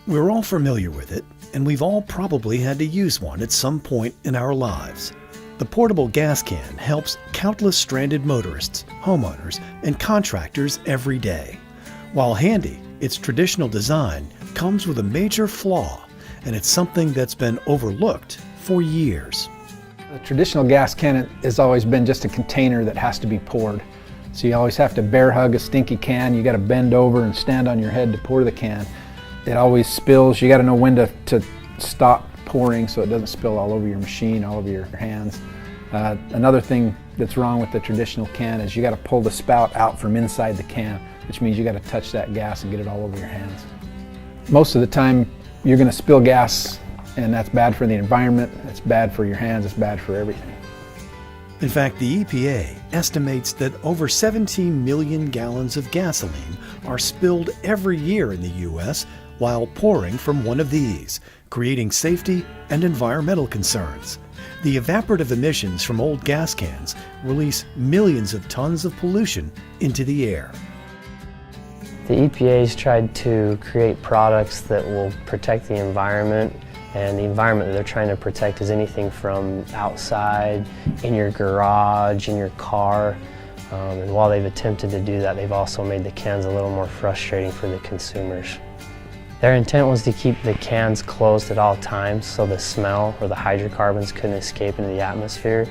We're all familiar with it, and we've all probably had to use one at some point in our lives. The portable gas can helps countless stranded motorists, homeowners, and contractors every day. While handy, its traditional design comes with a major flaw, and it's something that's been overlooked for years. The traditional gas can has always been just a container that has to be poured. So you always have to bear hug a stinky can. You got to bend over and stand on your head to pour the can. It always spills. You got to know when to stop pouring so it doesn't spill all over your machine, all over your hands. Another thing that's wrong with the traditional can is you got to pull the spout out from inside the can, which means you got to touch that gas and get it all over your hands. Most of the time you're going to spill gas, and that's bad for the environment, it's bad for your hands, it's bad for everything. In fact, the EPA estimates that over 17 million gallons of gasoline are spilled every year in the U.S. while pouring from one of these, creating safety and environmental concerns. The evaporative emissions from old gas cans release millions of tons of pollution into the air. The EPA has tried to create products that will protect the environment, and the environment that they're trying to protect is anything from outside, in your garage, in your car. And while they've attempted to do that, they've also made the cans a little more frustrating for the consumers. Their intent was to keep the cans closed at all times so the smell or the hydrocarbons couldn't escape into the atmosphere,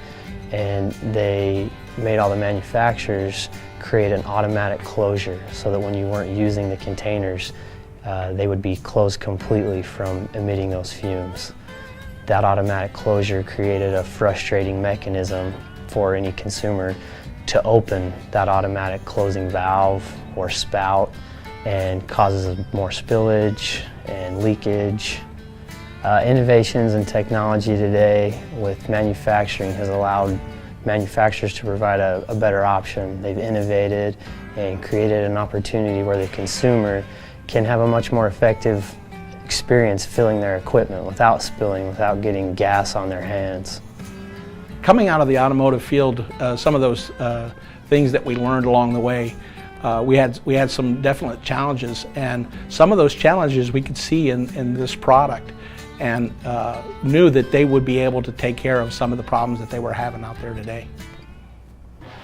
and they made all the manufacturers create an automatic closure so that when you weren't using the containers, they would be closed completely from emitting those fumes. That automatic closure created a frustrating mechanism for any consumer to open that automatic closing valve or spout, and causes more spillage and leakage. Innovations in technology today with manufacturing has allowed manufacturers to provide a better option. They've innovated and created an opportunity where the consumer can have a much more effective experience filling their equipment without spilling, without getting gas on their hands. Coming out of the automotive field, some of those things that we learned along the way, we had some definite challenges, and some of those challenges we could see in this product, and knew that they would be able to take care of some of the problems that they were having out there today.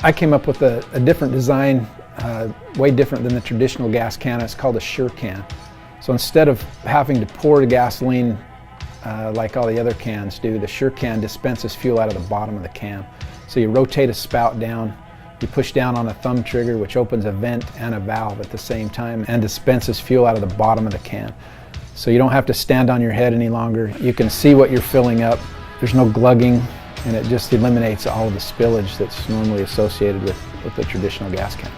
I came up with a different design, way different than the traditional gas can. It's called a SureCan. So instead of having to pour the gasoline like all the other cans do, the SureCan dispenses fuel out of the bottom of the can. So you rotate a spout down, you push down on a thumb trigger, which opens a vent and a valve at the same time and dispenses fuel out of the bottom of the can. So you don't have to stand on your head any longer. You can see what you're filling up. There's no glugging, and it just eliminates all of the spillage that's normally associated with the traditional gas can.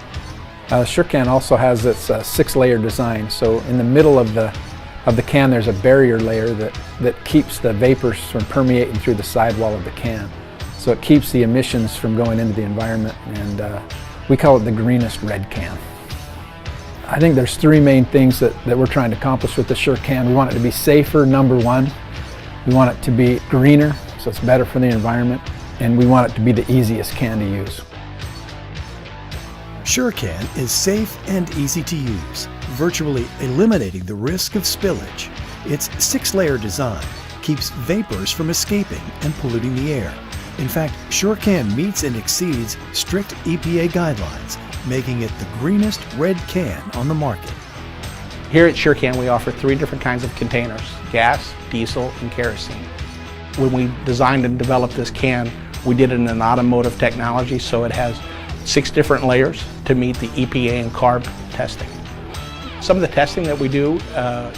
SureCan also has its 6-layer design. So in the middle of the can there's a barrier layer that keeps the vapors from permeating through the sidewall of the can. So it keeps the emissions from going into the environment, and we call it the greenest red can. I think there's 3 main things that we're trying to accomplish with the SureCan. We want it to be safer, number 1. We want it to be greener, so it's better for the environment, and we want it to be the easiest can to use. SureCan is safe and easy to use, virtually eliminating the risk of spillage. Its 6-layer design keeps vapors from escaping and polluting the air. In fact, SureCan meets and exceeds strict EPA guidelines, making it the greenest red can on the market. Here at SureCan we offer 3 different kinds of containers: gas, diesel, and kerosene. When we designed and developed this can, we did it in an automotive technology, so it has 6 different layers to meet the EPA and CARB testing. Some of the testing that we do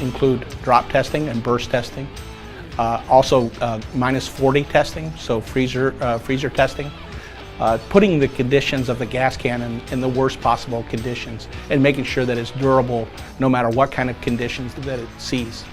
include drop testing and burst testing. Also minus 40 testing, so freezer testing. Putting the conditions of the gas can in the worst possible conditions and making sure that it's durable no matter what kind of conditions that it sees.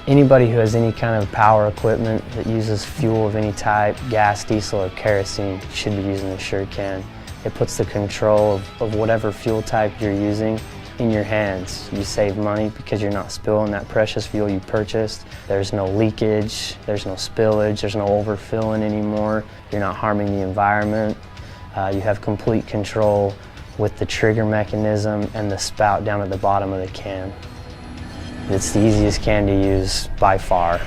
Anybody who has any kind of power equipment that uses fuel of any type, gas, diesel, or kerosene, should be using the SureCan. It puts the control of whatever fuel type you're using in your hands. You save money because you're not spilling that precious fuel you purchased. There's no leakage, there's no spillage, there's no overfilling anymore. You're not harming the environment. You have complete control with the trigger mechanism and the spout down at the bottom of the can. It's the easiest can to use by far.